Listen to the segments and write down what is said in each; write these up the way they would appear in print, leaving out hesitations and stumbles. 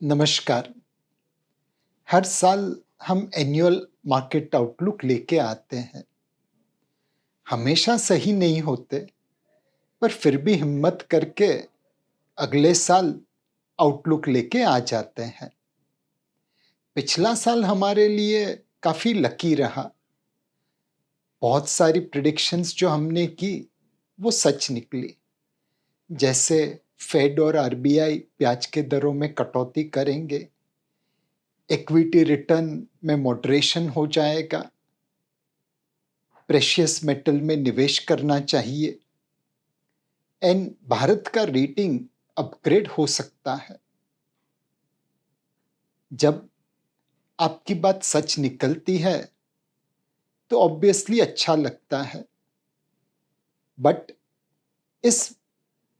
नमस्कार। हर साल हम एनुअल मार्केट आउटलुक लेके आते हैं। हमेशा सही नहीं होते, पर फिर भी हिम्मत करके अगले साल आउटलुक लेके आ जाते हैं। पिछला साल हमारे लिए काफी लकी रहा। बहुत सारी प्रिडिक्शंस जो हमने की, वो सच निकली। जैसे फेड और आरबीआई ब्याज के दरों में कटौती करेंगे, इक्विटी रिटर्न में मॉडरेशन हो जाएगा, प्रेशियस मेटल में निवेश करना चाहिए, एंड भारत का रेटिंग अपग्रेड हो सकता है। जब आपकी बात सच निकलती है तो ऑब्वियसली अच्छा लगता है, बट इस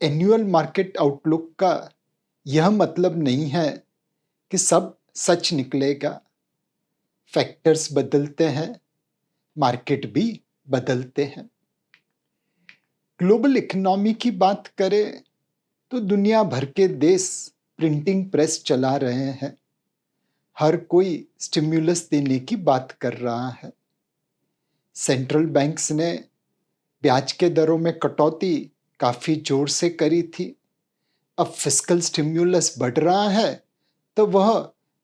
एनुअल मार्केट आउटलुक का यह मतलब नहीं है कि सब सच निकलेगा। फैक्टर्स बदलते हैं, मार्केट भी बदलते हैं। ग्लोबल इकोनॉमी की बात करें तो दुनिया भर के देश प्रिंटिंग प्रेस चला रहे हैं। हर कोई स्टिम्युलस देने की बात कर रहा है। सेंट्रल बैंक्स ने ब्याज के दरों में कटौती काफी जोर से करी थी। अब फिस्कल स्टिम्युलस बढ़ रहा है तो वह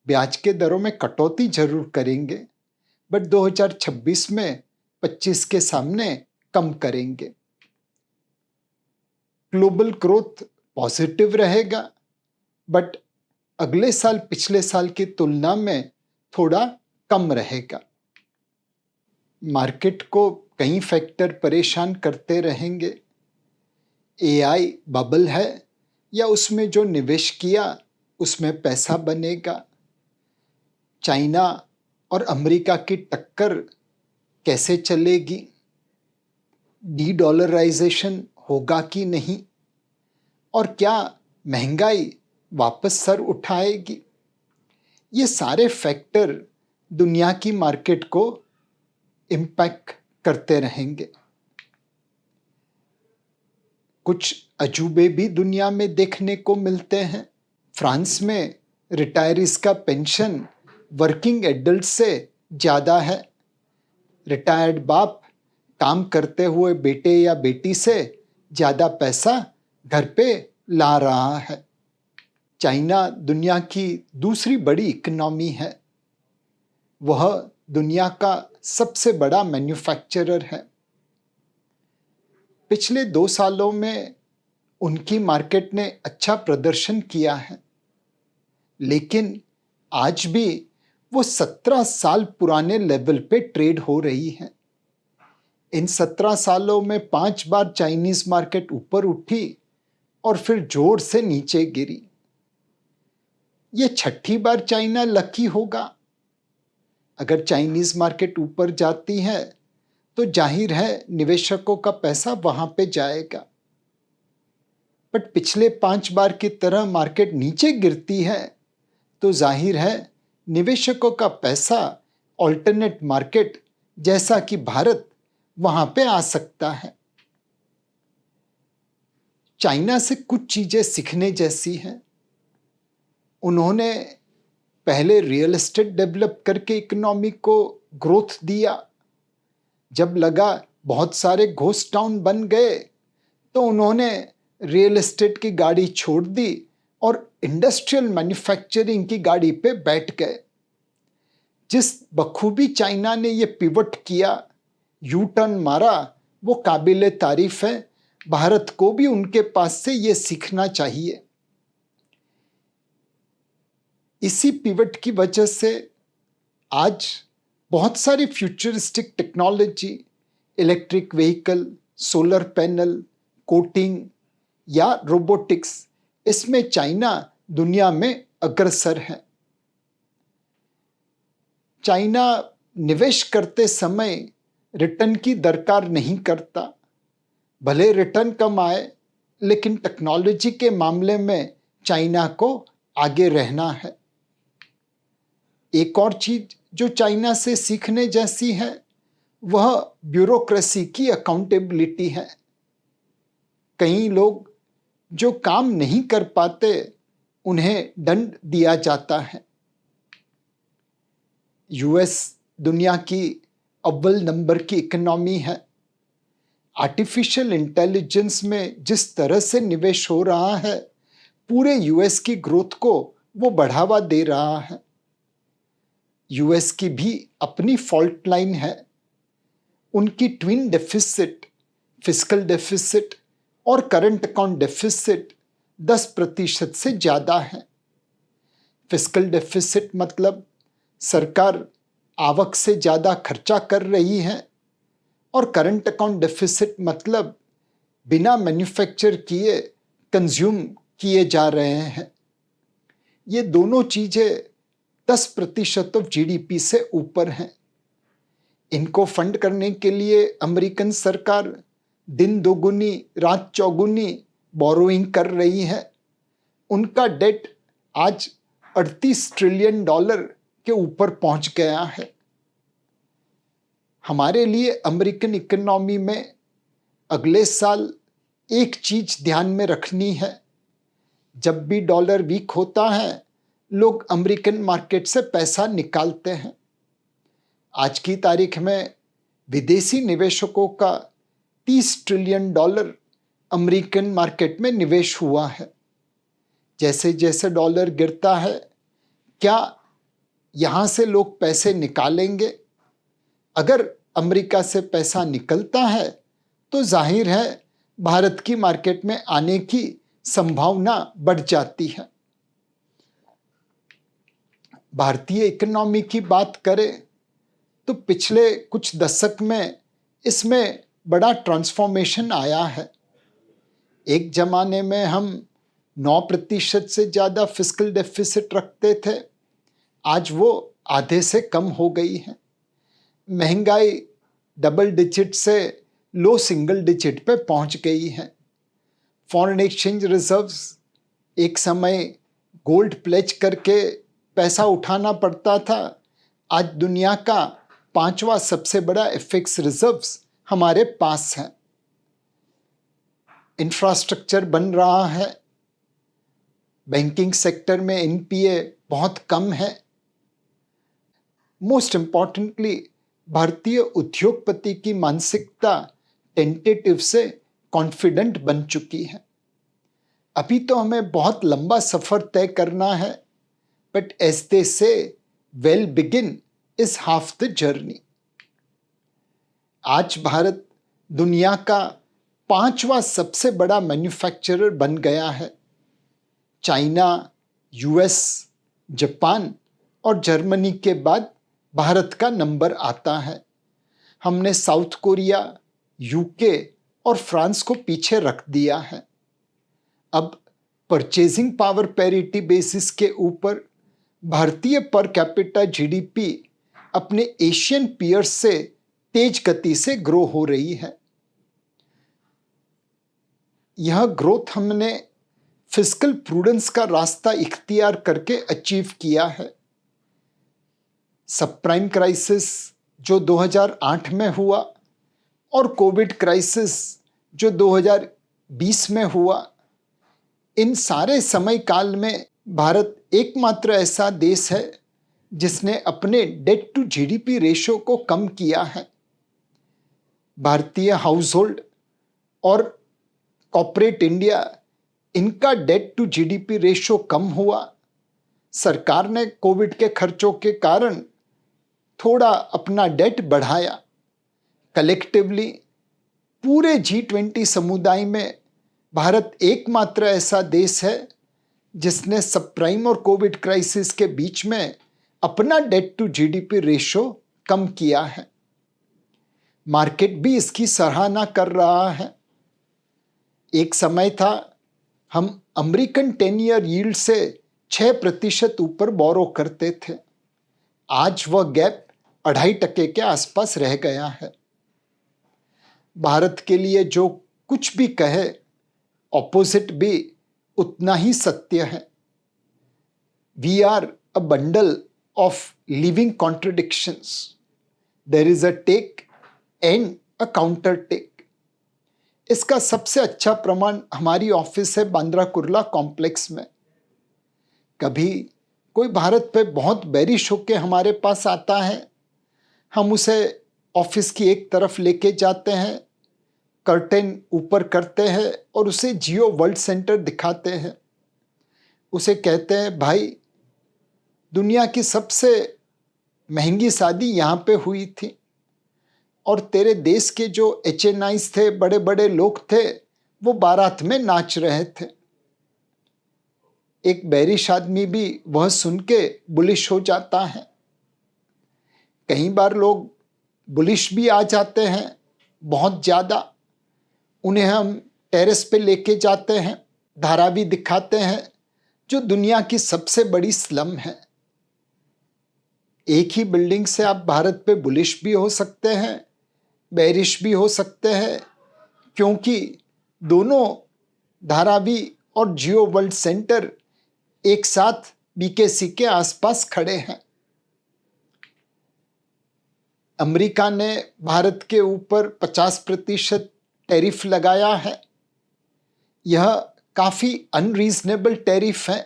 ब्याज के दरों में कटौती जरूर करेंगे, बट 2026 में 25 के सामने कम करेंगे। ग्लोबल ग्रोथ पॉजिटिव रहेगा, बट अगले साल पिछले साल की तुलना में थोड़ा कम रहेगा। मार्केट को कई फैक्टर परेशान करते रहेंगे। एआई बबल है या उसमें जो निवेश किया उसमें पैसा बनेगा? चाइना और अमेरिका की टक्कर कैसे चलेगी? डी डॉलराइजेशन होगा कि नहीं? और क्या महंगाई वापस सर उठाएगी? ये सारे फैक्टर दुनिया की मार्केट को इम्पैक्ट करते रहेंगे। कुछ अजूबे भी दुनिया में देखने को मिलते हैं। फ्रांस में रिटायरीज का पेंशन वर्किंग एडल्ट से ज्यादा है। रिटायर्ड बाप काम करते हुए बेटे या बेटी से ज्यादा पैसा घर पे ला रहा है। चाइना दुनिया की दूसरी बड़ी इकोनॉमी है। वह दुनिया का सबसे बड़ा मैन्युफैक्चरर है। पिछले 2 सालों में उनकी मार्केट ने अच्छा प्रदर्शन किया है, लेकिन आज भी वो 17 साल पुराने लेवल पे ट्रेड हो रही है। इन 17 सालों में 5 बार चाइनीज मार्केट ऊपर उठी और फिर जोर से नीचे गिरी। ये छठी बार चाइना लकी होगा। अगर चाइनीज मार्केट ऊपर जाती है तो जाहिर है निवेशकों का पैसा वहां पे जाएगा, बट पिछले 5 बार की तरह मार्केट नीचे गिरती है तो जाहिर है निवेशकों का पैसा ऑल्टरनेट मार्केट जैसा कि भारत वहां पे आ सकता है। चाइना से कुछ चीजें सीखने जैसी हैं। उन्होंने पहले रियल एस्टेट डेवलप करके इकोनॉमी को ग्रोथ दिया। जब लगा बहुत सारे घोस्ट टाउन बन गए तो उन्होंने रियल एस्टेट की गाड़ी छोड़ दी और इंडस्ट्रियल मैन्युफैक्चरिंग की गाड़ी पे बैठ गए। जिस बखूबी चाइना ने ये पिवट किया, यू टर्न मारा, वो काबिले तारीफ है। भारत को भी उनके पास से ये सीखना चाहिए। इसी पिवट की वजह से आज बहुत सारी futuristic technology, electric vehicle, solar panel, coating या रोबोटिक्स, इसमें चाइना दुनिया में अग्रसर है। चाइना निवेश करते समय रिटर्न की दरकार नहीं करता। भले रिटर्न कम आए, लेकिन टेक्नोलॉजी के मामले में चाइना को आगे रहना है। एक और चीज जो चाइना से सीखने जैसी है, वह ब्यूरोक्रेसी की अकाउंटेबिलिटी है। कई लोग जो काम नहीं कर पाते, उन्हें दंड दिया जाता है। यूएस दुनिया की अव्वल नंबर की इकोनॉमी है। आर्टिफिशियल इंटेलिजेंस में जिस तरह से निवेश हो रहा है, पूरे यूएस की ग्रोथ को वो बढ़ावा दे रहा है। यूएस की भी अपनी फॉल्ट लाइन है। उनकी ट्विन डेफिसिट, फिस्कल डेफिसिट और करंट अकाउंट डेफिसिट 10% से ज़्यादा है। फिस्कल डेफिसिट मतलब सरकार आवक से ज़्यादा खर्चा कर रही है, और करंट अकाउंट डेफिसिट मतलब बिना मैन्युफैक्चर किए कंज्यूम किए जा रहे हैं। ये दोनों चीज़ें 10% ऑफ जीडीपी से ऊपर हैं। इनको फंड करने के लिए अमेरिकन सरकार दिन दोगुनी रात चौगुनी बोरोइंग कर रही है। उनका डेट आज $38 ट्रिलियन के ऊपर पहुंच गया है। हमारे लिए अमेरिकन इकोनॉमी में अगले साल एक चीज ध्यान में रखनी है। जब भी डॉलर वीक होता है, लोग अमेरिकन मार्केट से पैसा निकालते हैं। आज की तारीख में विदेशी निवेशकों का $30 ट्रिलियन अमेरिकन मार्केट में निवेश हुआ है। जैसे जैसे डॉलर गिरता है, क्या यहाँ से लोग पैसे निकालेंगे? अगर अमेरिका से पैसा निकलता है तो जाहिर है भारत की मार्केट में आने की संभावना बढ़ जाती है। भारतीय इकोनॉमी की बात करें तो पिछले कुछ दशक में इसमें बड़ा ट्रांसफॉर्मेशन आया है। एक जमाने में हम 9% से ज़्यादा फिस्कल डेफिसिट रखते थे, आज वो आधे से कम हो गई है। महंगाई डबल डिजिट से लो सिंगल डिजिट पे पहुंच गई है। फॉरेन एक्सचेंज रिजर्व्स, एक समय गोल्ड प्लेज करके पैसा उठाना पड़ता था, आज दुनिया का 5वां सबसे बड़ा एफएक्स रिजर्व्स हमारे पास है। इंफ्रास्ट्रक्चर बन रहा है। बैंकिंग सेक्टर में एनपीए बहुत कम है। मोस्ट इंपॉर्टेंटली, भारतीय उद्योगपति की मानसिकता टेंटेटिव से कॉन्फिडेंट बन चुकी है। अभी तो हमें बहुत लंबा सफर तय करना है, बट एज दे से well begin is half the journey. आज भारत दुनिया का 5वां सबसे बड़ा मैन्युफैक्चरर बन गया है। चाइना, यूएस, जापान और जर्मनी के बाद भारत का नंबर आता है। हमने साउथ कोरिया, यूके और फ्रांस को पीछे रख दिया है। अब परचेजिंग पावर पैरिटी बेसिस के ऊपर भारतीय पर कैपिटा जीडीपी अपने एशियन पीयर्स से तेज गति से ग्रो हो रही है। यह ग्रोथ हमने फिस्कल प्रूडेंस का रास्ता इख्तियार करके अचीव किया है। सब प्राइम क्राइसिस जो 2008 में हुआ और कोविड क्राइसिस जो 2020 में हुआ, इन सारे समय काल में भारत एकमात्र ऐसा देश है जिसने अपने डेट टू जीडीपी रेशो को कम किया है। भारतीय हाउस होल्ड और कॉर्पोरेट इंडिया, इनका डेट टू जीडीपी रेशो कम हुआ। सरकार ने कोविड के खर्चों के कारण थोड़ा अपना डेट बढ़ाया। कलेक्टिवली पूरे G20 समुदाय में भारत एकमात्र ऐसा देश है जिसने सब प्राइम और कोविड क्राइसिस के बीच में अपना डेट टू जीडीपी रेशो कम किया है। मार्केट भी इसकी सराहना कर रहा है। एक समय था हम अमेरिकन 10 ईयर यील्ड से 6% ऊपर बोरो करते थे। आज वह गैप 2.5% के आसपास रह गया है। भारत के लिए जो कुछ भी कहे, ऑपोजिट भी उतना ही सत्य है। We are a bundle of living contradictions. There is a take and a counter take. इसका सबसे अच्छा प्रमाण हमारी ऑफिस है बांद्रा कुर्ला कॉम्प्लेक्स में। कभी कोई भारत पे बहुत बेरिश होके हमारे पास आता है, हम उसे ऑफिस की एक तरफ लेके जाते हैं, कर्टेन ऊपर करते हैं और उसे जियो वर्ल्ड सेंटर दिखाते हैं। उसे कहते हैं, भाई दुनिया की सबसे महंगी शादी यहाँ पे हुई थी और तेरे देश के जो HNIs थे, बड़े बड़े लोग थे, वो बारात में नाच रहे थे। एक बेरिश आदमी भी वह सुन के बुलिश हो जाता है। कई बार लोग बुलिश भी आ जाते हैं, बहुत ज़्यादा। उन्हें हम टेरेस पे लेके जाते हैं, धारावी दिखाते हैं, जो दुनिया की सबसे बड़ी स्लम है। एक ही बिल्डिंग से आप भारत पे बुलिश भी हो सकते हैं, बेरिश भी हो सकते हैं, क्योंकि दोनों धारावी और जियो वर्ल्ड सेंटर एक साथ BKC के आसपास खड़े हैं। अमेरिका ने भारत के ऊपर 50% टैरिफ लगाया है। यह काफी अनरीजनेबल टैरिफ है।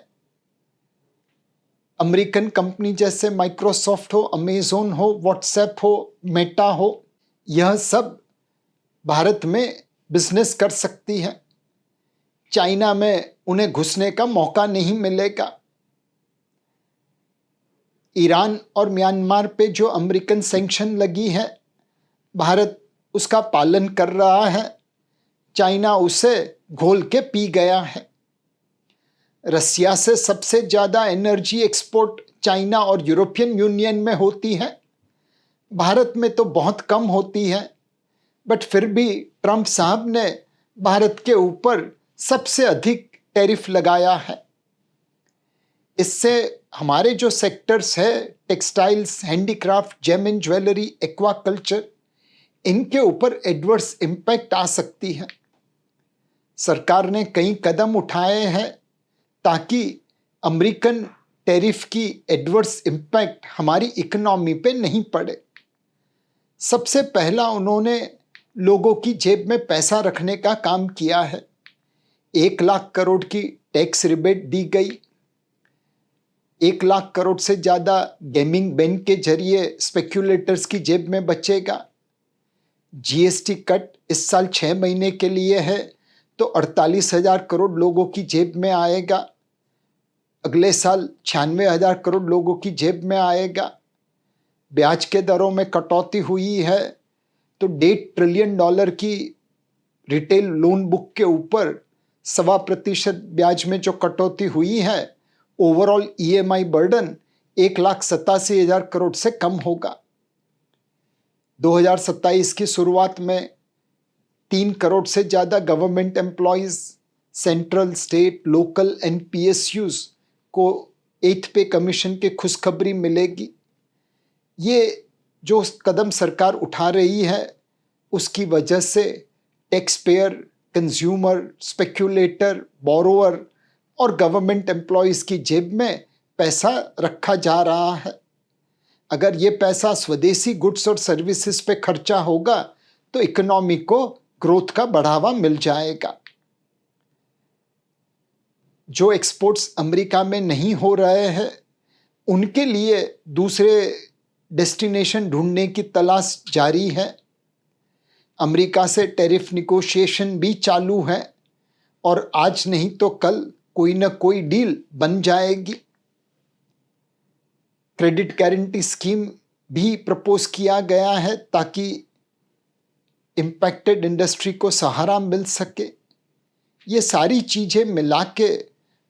अमेरिकन कंपनी जैसे माइक्रोसॉफ्ट हो, अमेजोन हो, व्हाट्सएप हो, मेटा हो, यह सब भारत में बिजनेस कर सकती है। चाइना में उन्हें घुसने का मौका नहीं मिलेगा। ईरान और म्यांमार पे जो अमेरिकन सैंक्शन लगी है, भारत उसका पालन कर रहा है। चाइना उसे घोल के पी गया है। रसिया से सबसे ज़्यादा एनर्जी एक्सपोर्ट चाइना और यूरोपियन यूनियन में होती है। भारत में तो बहुत कम होती है, बट फिर भी ट्रंप साहब ने भारत के ऊपर सबसे अधिक टैरिफ लगाया है। इससे हमारे जो सेक्टर्स है, textiles, handicraft, gem and jewellery, aquaculture, इनके ऊपर एडवर्स इम्पैक्ट आ सकती है। सरकार ने कई कदम उठाए हैं ताकि अमेरिकन टैरिफ की एडवर्स इम्पैक्ट हमारी इकोनॉमी पे नहीं पड़े। सबसे पहला उन्होंने लोगों की जेब में पैसा रखने का काम किया है। 1 लाख करोड़ की टैक्स रिबेट दी गई। 1 लाख करोड़ से ज़्यादा गेमिंग बैन के जरिए स्पेक्यूलेटर्स की जेब में बचेगा। GST कट इस साल 6 महीने के लिए है, तो 48,000 करोड़ लोगों की जेब में आएगा। अगले साल 96,000 करोड़ लोगों की जेब में आएगा। ब्याज के दरों में कटौती हुई है, तो $1.5 ट्रिलियन की रिटेल लोन बुक के ऊपर 1.25% ब्याज में जो कटौती हुई है, ओवरऑल EMI बर्डन 1,87,000 करोड़ से कम होगा। 2027 की शुरुआत में 3 करोड़ से ज़्यादा government employees, central, state, local and PSUs को 8th पे कमीशन की खुशखबरी मिलेगी। ये जो कदम सरकार उठा रही है, उसकी वजह से tax payer, consumer, speculator, borrower और गवर्नमेंट एम्प्लॉयज़ की जेब में पैसा रखा जा रहा है। अगर ये पैसा स्वदेशी गुड्स और सर्विसेज पे खर्चा होगा, तो इकोनॉमी को ग्रोथ का बढ़ावा मिल जाएगा। जो एक्सपोर्ट्स अमेरिका में नहीं हो रहे हैं, उनके लिए दूसरे डेस्टिनेशन ढूंढने की तलाश जारी है। अमेरिका से टैरिफ निगोशिएशन भी चालू है और आज नहीं तो कल कोई ना कोई डील बन जाएगी। क्रेडिट गारंटी स्कीम भी प्रपोज किया गया है ताकि इम्पैक्टेड इंडस्ट्री को सहारा मिल सके। ये सारी चीज़ें मिला के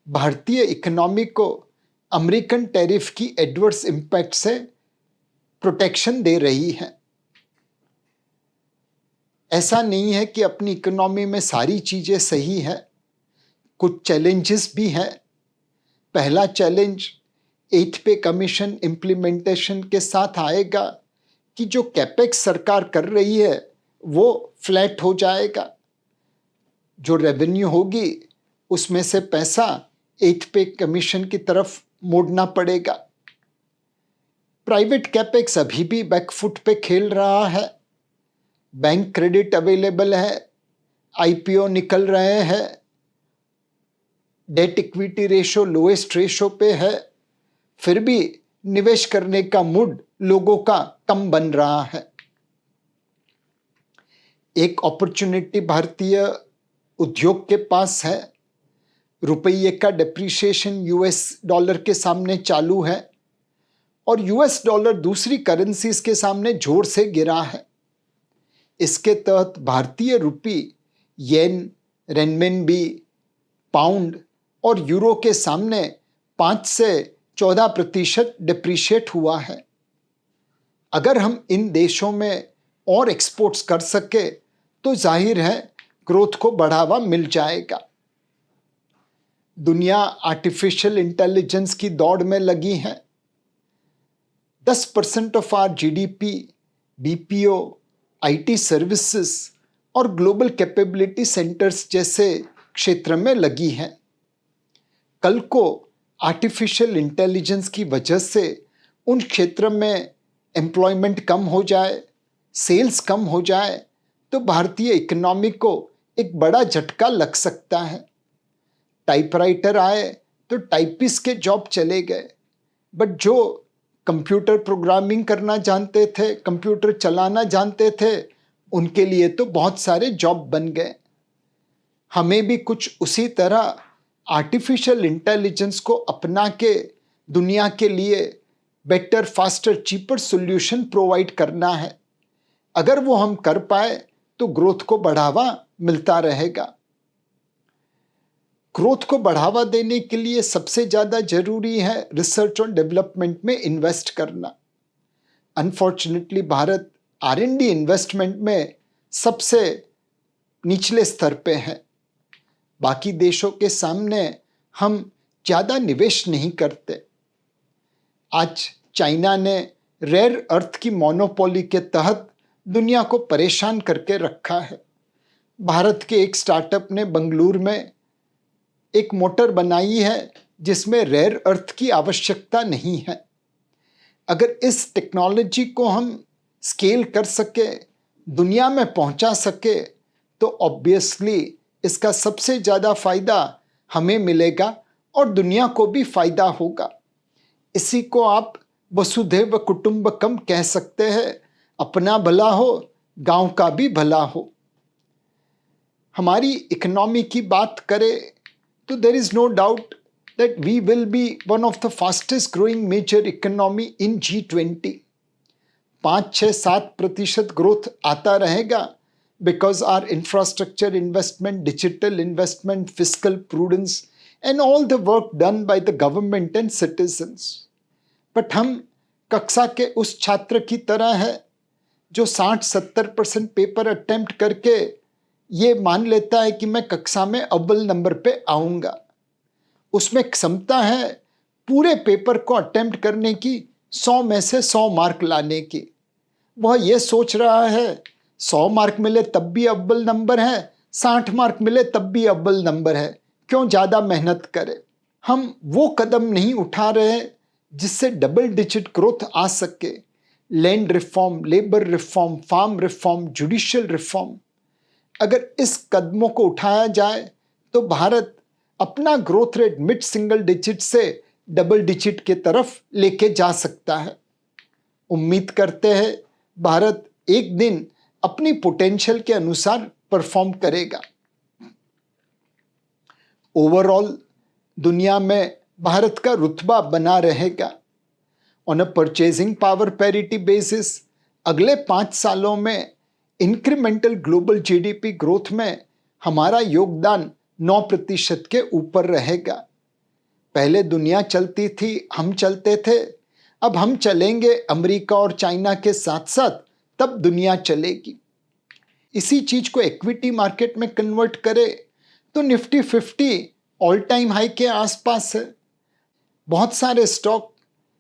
भारतीय इकोनॉमी को अमेरिकन टैरिफ की एडवर्स इम्पैक्ट से प्रोटेक्शन दे रही है। ऐसा नहीं है कि अपनी इकोनॉमी में सारी चीज़ें सही है, कुछ चैलेंजेस भी हैं। पहला चैलेंज 8th पे कमीशन इम्प्लीमेंटेशन के साथ आएगा कि जो कैपेक्स सरकार कर रही है वो फ्लैट हो जाएगा। जो रेवेन्यू होगी उसमें से पैसा 8th पे कमीशन की तरफ मोड़ना पड़ेगा। प्राइवेट कैपेक्स अभी भी बैकफुट पे खेल रहा है। बैंक क्रेडिट अवेलेबल है, IPO निकल रहे हैं, debt equity ratio lowest ratio पे है, फिर भी निवेश करने का मूड लोगों का कम बन रहा है। एक अपॉर्चुनिटी भारतीय उद्योग के पास है। रुपये का डेप्रिसिएशन यूएस डॉलर के सामने चालू है और यूएस डॉलर दूसरी करेंसीज के सामने जोर से गिरा है। इसके तहत भारतीय रुपये, येन, रेनमिनबी, पाउंड और यूरो के सामने 5 से 14% डिप्रिशिएट हुआ है। अगर हम इन देशों में और एक्सपोर्ट्स कर सके तो जाहिर है ग्रोथ को बढ़ावा मिल जाएगा। दुनिया आर्टिफिशियल इंटेलिजेंस की दौड़ में लगी है। 10% of our GDP BPO, IT services और ग्लोबल कैपेबिलिटी सेंटर्स जैसे क्षेत्र में लगी है। कल को आर्टिफिशियल इंटेलिजेंस की वजह से उन क्षेत्र में एम्प्लॉयमेंट कम हो जाए, सेल्स कम हो जाए तो भारतीय इकोनॉमी को एक बड़ा झटका लग सकता है। टाइपराइटर आए तो टाइपिस्ट के जॉब चले गए, बट जो कंप्यूटर प्रोग्रामिंग करना जानते थे, कंप्यूटर चलाना जानते थे, उनके लिए तो बहुत सारे जॉब बन गए। हमें भी कुछ उसी तरह आर्टिफिशियल इंटेलिजेंस को अपना के दुनिया के लिए better, faster, cheaper solution provide करना है। अगर वो हम कर पाए तो ग्रोथ को बढ़ावा मिलता रहेगा। ग्रोथ को बढ़ावा देने के लिए सबसे ज़्यादा जरूरी है रिसर्च और डेवलपमेंट में इन्वेस्ट करना। अनफॉर्चुनेटली भारत R&D इन्वेस्टमेंट में सबसे निचले स्तर पे है। बाकी देशों के सामने हम ज़्यादा निवेश नहीं करते। आज चाइना ने रेयर अर्थ की मोनोपोली के तहत दुनिया को परेशान करके रखा है। भारत के एक स्टार्टअप ने बंगलुरु में एक मोटर बनाई है जिसमें रेयर अर्थ की आवश्यकता नहीं है। अगर इस टेक्नोलॉजी को हम स्केल कर सके, दुनिया में पहुंचा सके, तो ऑब्वियसली इसका सबसे ज़्यादा फायदा हमें मिलेगा और दुनिया को भी फायदा होगा। इसी को आप वसुधैव कुटुंबकम कह सकते हैं। अपना भला हो, गांव का भी भला हो। हमारी इकोनॉमी की बात करें तो there is no doubt that we will be one of the fastest growing major economy in G20। 5-6-7% growth आता रहेगा because our infrastructure investment, digital investment, fiscal prudence and all the work done by the government and citizens. But हम कक्षा के उस छात्र की तरह है जो 60-70% पेपर अटेम्प्ट करके ये मान लेता है कि मैं कक्षा में अव्वल नंबर पे आऊँगा। उसमें क्षमता है पूरे पेपर को अटेम्प्ट करने की, 100 में से 100 मार्क लाने की। वह ये सोच रहा है 100 मार्क मिले तब भी अव्वल नंबर है, 60 मार्क मिले तब भी अव्वल नंबर है, क्यों ज़्यादा मेहनत करे। हम वो कदम नहीं उठा रहे जिससे डबल डिजिट ग्रोथ आ सके। Land reform, labour reform, farm reform, judicial reform, अगर इस कदमों को उठाया जाए तो भारत अपना growth rate mid single digit से डबल डिजिट के तरफ लेके जा सकता है। उम्मीद करते हैं भारत एक दिन अपनी पोटेंशियल के अनुसार परफॉर्म करेगा। ओवरऑल दुनिया में भारत का रुतबा बना रहेगा। On a purchasing power parity basis अगले 5 सालों में इंक्रीमेंटल ग्लोबल जीडीपी ग्रोथ में हमारा योगदान 9% के ऊपर रहेगा। पहले दुनिया चलती थी, हम चलते थे, अब हम चलेंगे अमेरिका और चाइना के साथ साथ, तब दुनिया चलेगी। इसी चीज को इक्विटी मार्केट में कन्वर्ट करें तो निफ्टी 50 ऑल टाइम हाई के आसपास है। बहुत सारे stock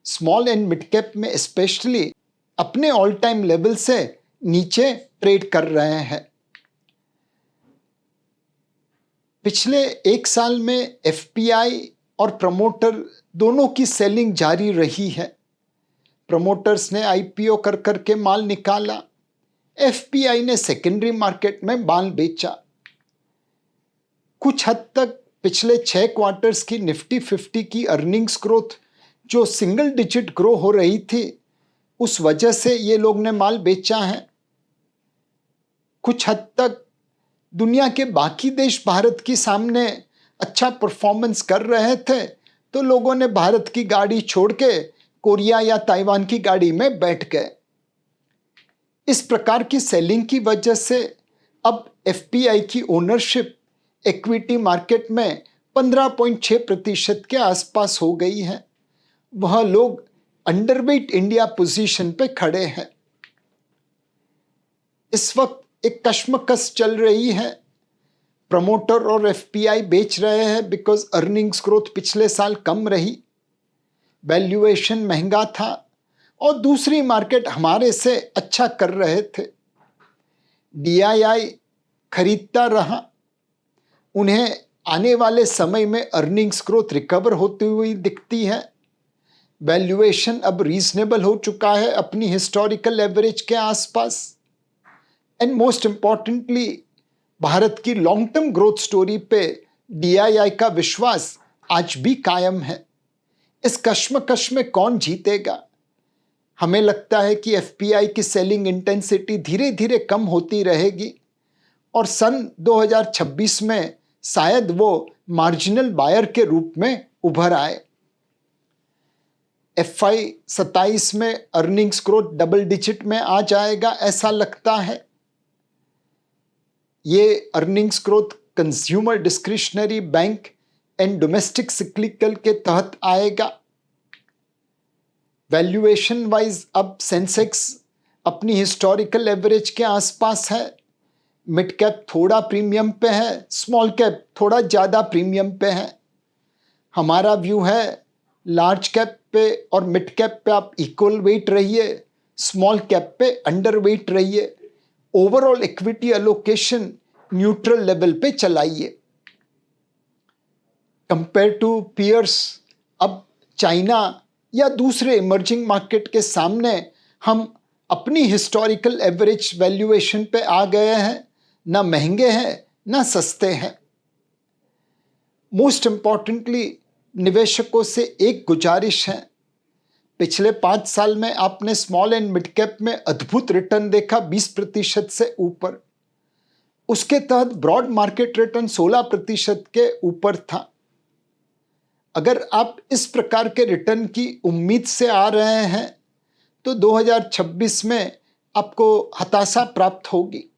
small and mid cap में स्पेशली अपने ऑल टाइम लेवल से नीचे ट्रेड कर रहे हैं। पिछले 1 साल में एफपीआई और प्रमोटर दोनों की सेलिंग जारी रही है। प्रमोटर्स ने आईपीओ कर करके माल निकाला, एफपीआई ने सेकेंडरी मार्केट में माल बेचा। कुछ हद तक पिछले 6 क्वार्टर्स की निफ्टी 50 की अर्निंग्स ग्रोथ जो सिंगल डिजिट ग्रो हो रही थी, उस वजह से ये लोग ने माल बेचा है। कुछ हद तक दुनिया के बाकी देश भारत के सामने अच्छा परफॉर्मेंस कर रहे थे, तो लोगों ने भारत की गाड़ी छोड़ के कोरिया या ताइवान की गाड़ी में बैठ गए। इस प्रकार की सेलिंग की वजह से अब एफपीआई की ओनरशिप इक्विटी मार्केट में 15.6% के आसपास हो गई है। वह लोग अंडरवेट इंडिया पोजीशन पे खड़े हैं। इस वक्त एक कश्मकश चल रही है। प्रमोटर और एफपीआई बेच रहे हैं बिकॉज अर्निंग्स ग्रोथ पिछले साल कम रही, वैल्यूएशन महंगा था और दूसरी मार्केट हमारे से अच्छा कर रहे थे। डीआईआई खरीदता रहा। उन्हें आने वाले समय में अर्निंग्स ग्रोथ रिकवर होती हुई दिखती है। वैल्यूएशन अब रीजनेबल हो चुका है अपनी हिस्टोरिकल एवरेज के आसपास। एंड मोस्ट इंपॉर्टेंटली भारत की लॉन्ग टर्म ग्रोथ स्टोरी पे डीआईआई का विश्वास आज भी कायम है। इस कश्मकश में कौन जीतेगा? हमें लगता है कि एफपीआई की सेलिंग इंटेंसिटी धीरे धीरे कम होती रहेगी और सन 2026 में शायद वो मार्जिनल बायर के रूप में उभर आए। एफआई 27 में अर्निंग्स ग्रोथ डबल डिजिट में आ जाएगा ऐसा लगता है। ये earnings growth consumer discretionary, bank and domestic cyclical के तहत आएगा। वैल्यूएशन वाइज अब सेंसेक्स अपनी हिस्टोरिकल एवरेज के आसपास है। मिड कैप थोड़ा प्रीमियम पे है, स्मॉल कैप थोड़ा ज़्यादा प्रीमियम पे है। हमारा व्यू है लार्ज कैप पे और मिड कैप पे आप इक्वल वेट रहिए, स्मॉल कैप पे अंडर वेट रहिए। Overall equity allocation neutral level पे चलाइए। कंपेयर टू पीयर्स अब चाइना या दूसरे इमर्जिंग मार्केट के सामने हम अपनी हिस्टोरिकल एवरेज वैल्यूएशन पे आ गए हैं। ना महंगे हैं ना सस्ते हैं। मोस्ट इंपॉर्टेंटली निवेशकों से एक गुजारिश है, पिछले 5 साल में आपने स्मॉल एंड मिड कैप में अद्भुत रिटर्न देखा 20% से ऊपर। उसके तहत ब्रॉड मार्केट रिटर्न 16% के ऊपर था। अगर आप इस प्रकार के रिटर्न की उम्मीद से आ रहे हैं तो 2026 में आपको हताशा प्राप्त होगी।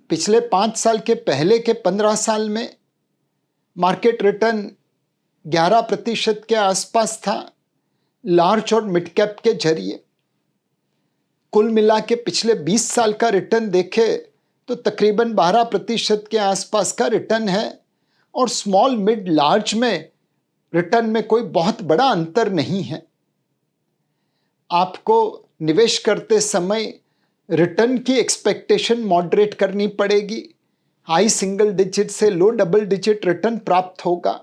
पिछले 5 साल के पहले के 15 साल में मार्केट रिटर्न 11% के आसपास था लार्ज और मिड कैप के जरिए। कुल मिला के पिछले 20 साल का रिटर्न देखे तो तकरीबन 12% के आसपास का रिटर्न है और स्मॉल मिड लार्ज में रिटर्न में कोई बहुत बड़ा अंतर नहीं है। आपको निवेश करते समय रिटर्न की एक्सपेक्टेशन मॉडरेट करनी पड़ेगी। हाई सिंगल डिजिट से लो डबल डिजिट रिटर्न प्राप्त होगा।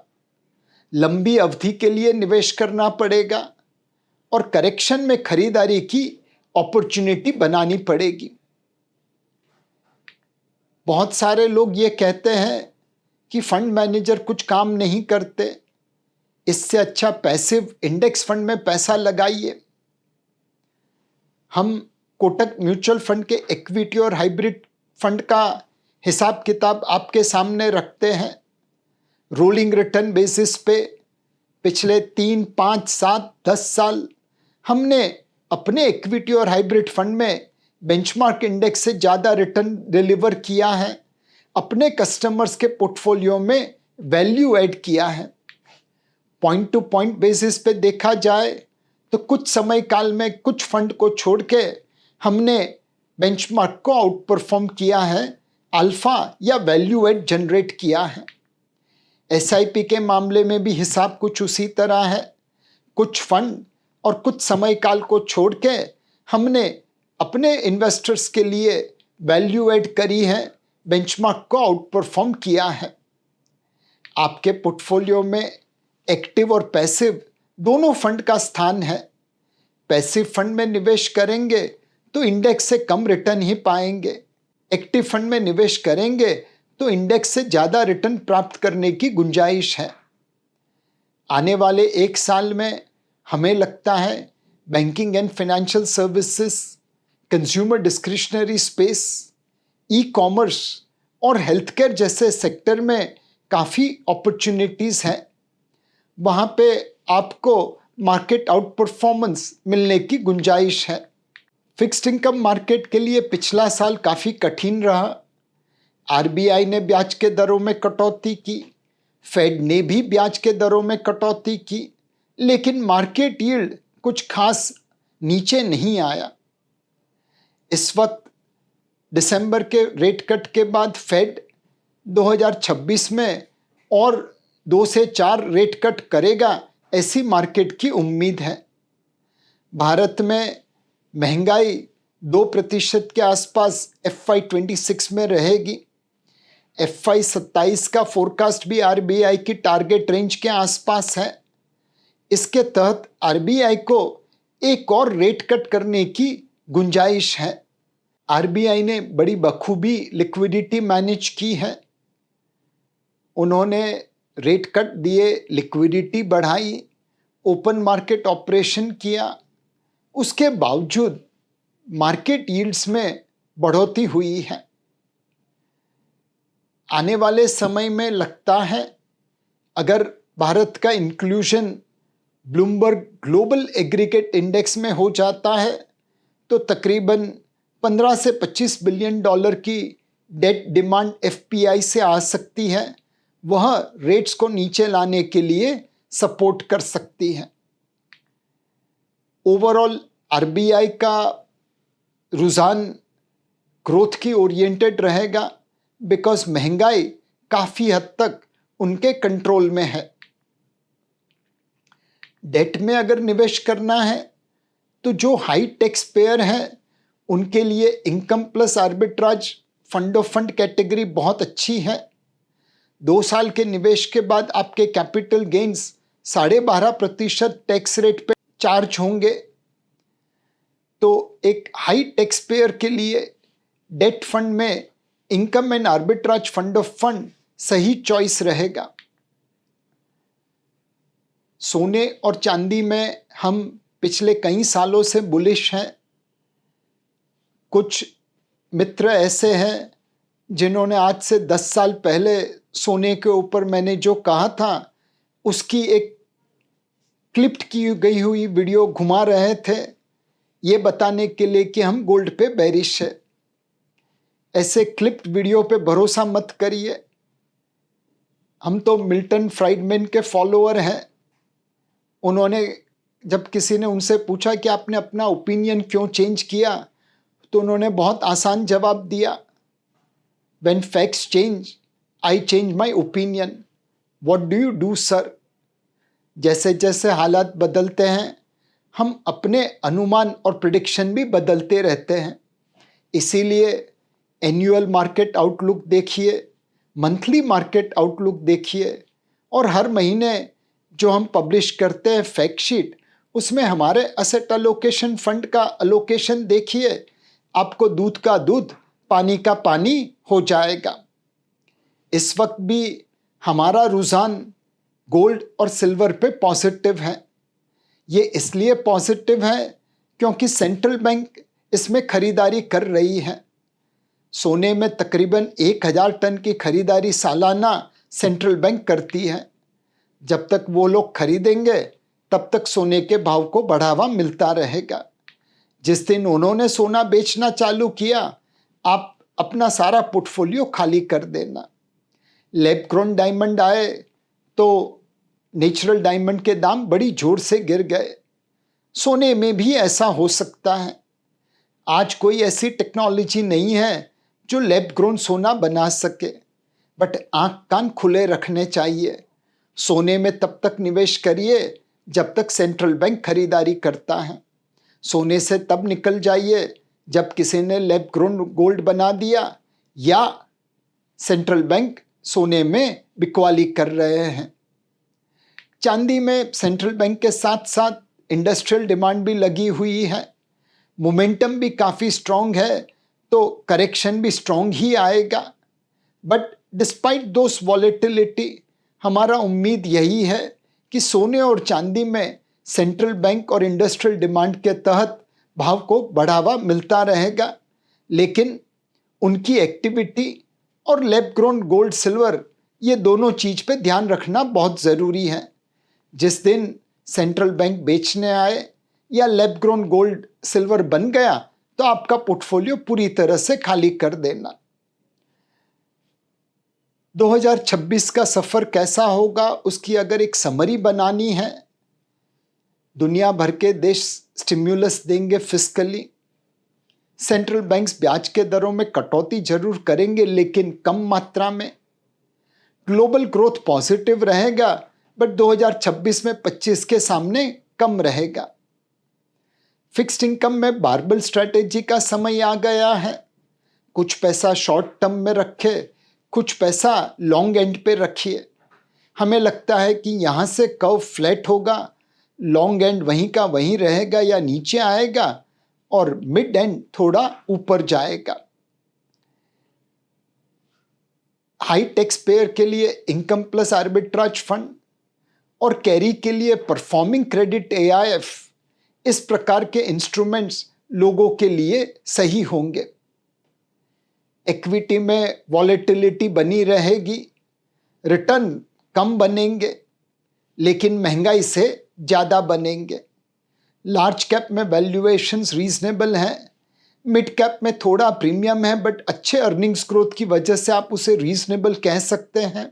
लंबी अवधि के लिए निवेश करना पड़ेगा और करेक्शन में खरीदारी की अपॉर्चुनिटी बनानी पड़ेगी। बहुत सारे लोग ये कहते हैं कि फंड मैनेजर कुछ काम नहीं करते, इससे अच्छा पैसिव इंडेक्स फंड में पैसा लगाइए। हम कोटक म्यूचुअल फंड के इक्विटी और हाइब्रिड फंड का हिसाब किताब आपके सामने रखते हैं। रोलिंग रिटर्न बेसिस पे पिछले 3, 5, 7, 10 साल हमने अपने इक्विटी और हाइब्रिड फंड में बेंचमार्क इंडेक्स से ज़्यादा रिटर्न डिलीवर किया है। अपने कस्टमर्स के पोर्टफोलियो में वैल्यू ऐड किया है। पॉइंट टू पॉइंट बेसिस पे देखा जाए तो कुछ समय काल में कुछ फंड को छोड़ के हमने बेंचमार्क को आउट परफॉर्म किया है, अल्फा या वैल्यू ऐड जनरेट किया है। एसआईपी के मामले में भी हिसाब कुछ उसी तरह है। कुछ फंड और कुछ समय काल को छोड़ के हमने अपने इन्वेस्टर्स के लिए वैल्यू ऐड करी है, बेंचमार्क को आउट परफॉर्म किया है। आपके पोर्टफोलियो में एक्टिव और पैसिव दोनों फंड का स्थान है। पैसिव फंड में निवेश करेंगे तो इंडेक्स से कम रिटर्न ही पाएंगे। एक्टिव फंड में निवेश करेंगे तो इंडेक्स से ज़्यादा रिटर्न प्राप्त करने की गुंजाइश है। आने वाले एक साल में हमें लगता है banking and financial services, consumer discretionary space, e commerce और हेल्थ केयर जैसे सेक्टर में काफ़ी अपॉर्चुनिटीज़ हैं। वहाँ पे आपको मार्केट आउट परफॉर्मेंस मिलने की गुंजाइश है। फिक्स्ड इनकम मार्केट के लिए पिछला साल काफ़ी कठिन रहा। आरबीआई ने ब्याज के दरों में कटौती की, फेड ने भी ब्याज के दरों में कटौती की, लेकिन मार्केट यील्ड कुछ खास नीचे नहीं आया। इस वक्त दिसंबर के रेट कट के बाद फेड 2026 में और 2 से 4 रेट कट करेगा, ऐसी मार्केट की उम्मीद है। भारत में महंगाई 2% के आसपास FY26 में रहेगी। FY27 का फोरकास्ट भी आरबीआई की टारगेट रेंज के आसपास है। इसके तहत आरबीआई को एक और रेट कट करने की गुंजाइश है। आरबीआई ने बड़ी बखूबी लिक्विडिटी मैनेज की है। उन्होंने रेट कट दिए, लिक्विडिटी बढ़ाई, ओपन मार्केट ऑपरेशन किया। उसके बावजूद मार्केट यील्ड्स में बढ़ोतरी हुई है। आने वाले समय में लगता है अगर भारत का inclusion Bloomberg global aggregate index में हो जाता है तो तकरीबन 15 से 25 बिलियन डॉलर की डेट डिमांड एफपीआई से आ सकती है। वह रेट्स को नीचे लाने के लिए सपोर्ट कर सकती है। ओवरऑल आरबीआई का रुझान ग्रोथ की ओरिएंटेड रहेगा, बिकॉज महंगाई काफ़ी हद तक उनके कंट्रोल में है। डेट में अगर निवेश करना है तो जो हाई टैक्स पेयर हैं उनके लिए income plus arbitrage fund of fund category बहुत अच्छी है। 2 साल के निवेश के बाद आपके कैपिटल गेन्स 12.5% टैक्स रेट पे चार्ज होंगे। तो एक हाई टैक्स पेयर के लिए डेट फंड में income and arbitrage fund of fund सही चॉइस रहेगा। सोने और चांदी में हम पिछले कई सालों से बुलिश हैं। कुछ मित्र ऐसे हैं जिन्होंने आज से 10 साल पहले सोने के ऊपर मैंने जो कहा था उसकी एक क्लिप्ड की गई हुई वीडियो घुमा रहे थे, ये बताने के लिए कि हम गोल्ड पे बेरिश है। ऐसे क्लिप्ड वीडियो पे भरोसा मत करिए। हम तो मिल्टन फ्राइडमैन के फॉलोअर हैं। उन्होंने जब किसी ने उनसे पूछा कि आपने अपना ओपिनियन क्यों चेंज किया, तो उन्होंने बहुत आसान जवाब दिया, When facts change, I change my opinion. What do you do, sir? जैसे जैसे हालात बदलते हैं हम अपने अनुमान और प्रिडिक्शन भी बदलते रहते हैं। इसीलिए एनुअल मार्केट आउटलुक देखिए, मंथली मार्केट आउटलुक देखिए, और हर महीने जो हम पब्लिश करते हैं फैक्ट शीट, उसमें हमारे असेट अलोकेशन फंड का अलोकेशन देखिए। आपको दूध का दूध, पानी का पानी हो जाएगा। इस वक्त भी हमारा रुझान गोल्ड और सिल्वर पे पॉजिटिव है। ये इसलिए पॉजिटिव है क्योंकि सेंट्रल बैंक इसमें खरीदारी कर रही है। सोने में तकरीबन 1000 टन की खरीदारी सालाना सेंट्रल बैंक करती है। जब तक वो लोग खरीदेंगे तब तक सोने के भाव को बढ़ावा मिलता रहेगा। जिस दिन उन्होंने सोना बेचना चालू किया, आप अपना सारा पोर्टफोलियो खाली कर देना। लैब ग्रोन डायमंड आए तो नेचुरल डायमंड के दाम बड़ी जोर से गिर गए। सोने में भी ऐसा हो सकता है। आज कोई ऐसी टेक्नोलॉजी नहीं है जो लैब ग्रोन सोना बना सके, बट आंख कान खुले रखने चाहिए। सोने में तब तक निवेश करिए जब तक सेंट्रल बैंक खरीदारी करता है। सोने से तब निकल जाइए जब किसी ने लैब ग्रोन गोल्ड बना दिया या सेंट्रल बैंक सोने में बिकवाली कर रहे हैं। चांदी में सेंट्रल बैंक के साथ साथ इंडस्ट्रियल डिमांड भी लगी हुई है। मोमेंटम भी काफ़ी स्ट्रॉन्ग है, तो करेक्शन भी स्ट्रॉन्ग ही आएगा। बट डिस्पाइट दोस वॉलेटिलिटी हमारा उम्मीद यही है कि सोने और चांदी में सेंट्रल बैंक और इंडस्ट्रियल डिमांड के तहत भाव को बढ़ावा मिलता रहेगा, लेकिन उनकी एक्टिविटी और लैब ग्रोन गोल्ड सिल्वर ये दोनों चीज पे ध्यान रखना बहुत ज़रूरी है। जिस दिन सेंट्रल बैंक बेचने आए या लैब ग्रोन गोल्ड सिल्वर बन गया तो आपका पोर्टफोलियो पूरी तरह से खाली कर देना। 2026 का सफर कैसा होगा उसकी अगर एक समरी बनानी है, दुनिया भर के देश स्टिम्युलस देंगे फिस्कली, सेंट्रल बैंक्स ब्याज के दरों में कटौती जरूर करेंगे लेकिन कम मात्रा में, ग्लोबल ग्रोथ पॉजिटिव रहेगा बट 2026 में 25 के सामने कम रहेगा। फिक्स्ड इनकम में बारबल स्ट्रैटेजी का समय आ गया है, कुछ पैसा शॉर्ट टर्म में रखे, कुछ पैसा लॉन्ग एंड पे रखिए। हमें लगता है कि यहाँ से कर्व फ्लैट होगा, लॉन्ग एंड वहीं का वहीं रहेगा या नीचे आएगा और मिड एंड थोड़ा ऊपर जाएगा। हाई टैक्स पेयर के लिए इनकम प्लस आर्बिट्राज फंड और कैरी के लिए परफॉर्मिंग क्रेडिट AIF, इस प्रकार के इंस्ट्रूमेंट्स लोगों के लिए सही होंगे। इक्विटी में वॉलेटिलिटी बनी रहेगी, रिटर्न कम बनेंगे लेकिन महंगाई से ज़्यादा बनेंगे। लार्ज कैप में वैल्यूएशंस रीजनेबल हैं, मिड कैप में थोड़ा प्रीमियम है बट अच्छे अर्निंग्स ग्रोथ की वजह से आप उसे रीजनेबल कह सकते हैं।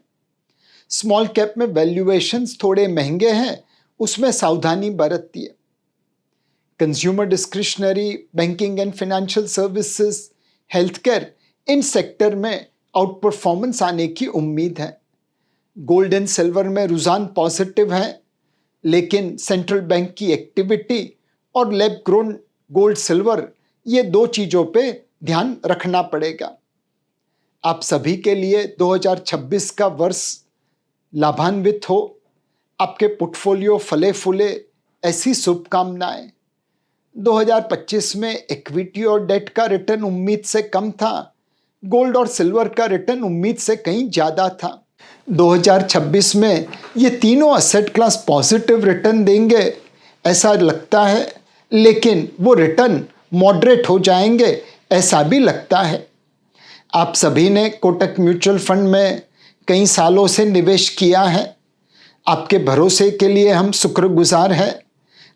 स्मॉल कैप में वैल्यूएशंस थोड़े महंगे हैं, उसमें सावधानी बरतिए। Consumer discretionary, banking and financial services, health care, इन सेक्टर में आउट परफॉर्मेंस आने की उम्मीद है। गोल्ड एंड सिल्वर में रुझान पॉजिटिव है लेकिन सेंट्रल बैंक की एक्टिविटी और लैब ग्रोन गोल्ड सिल्वर ये दो चीज़ों पे ध्यान रखना पड़ेगा। आप सभी के लिए 2026 का वर्ष लाभान्वित हो, आपके पोर्टफोलियो फले फूले, ऐसी शुभकामनाएं। 2025 में इक्विटी और डेट का रिटर्न उम्मीद से कम था, गोल्ड और सिल्वर का रिटर्न उम्मीद से कहीं ज़्यादा था। 2026 में ये तीनों असेट क्लास पॉजिटिव रिटर्न देंगे ऐसा लगता है, लेकिन वो रिटर्न मॉडरेट हो जाएंगे ऐसा भी लगता है। आप सभी ने कोटक म्यूचुअल फंड में कई सालों से निवेश किया है, आपके भरोसे के लिए हम शुक्रगुजार हैं।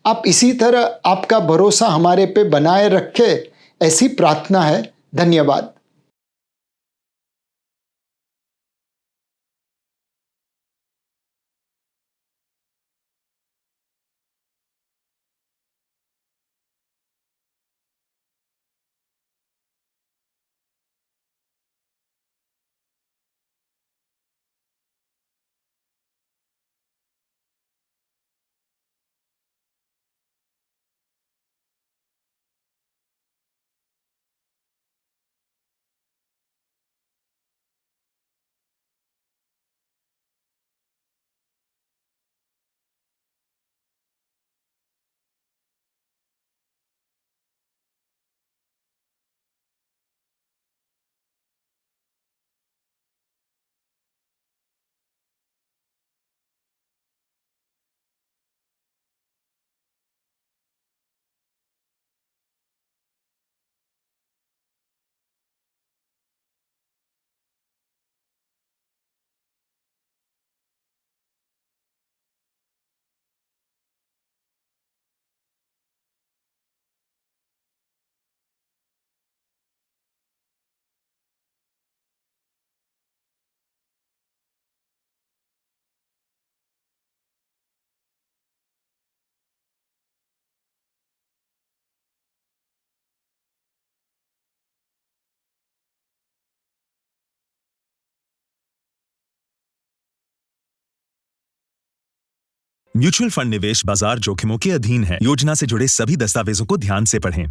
आप इसी तरह आपका भरोसा हमारे पे बनाए रखें, ऐसी प्रार्थना है। धन्यवाद। म्यूचुअल फंड निवेश बाजार जोखिमों के अधीन है। योजना से जुड़े सभी दस्तावेजों को ध्यान से पढ़ें।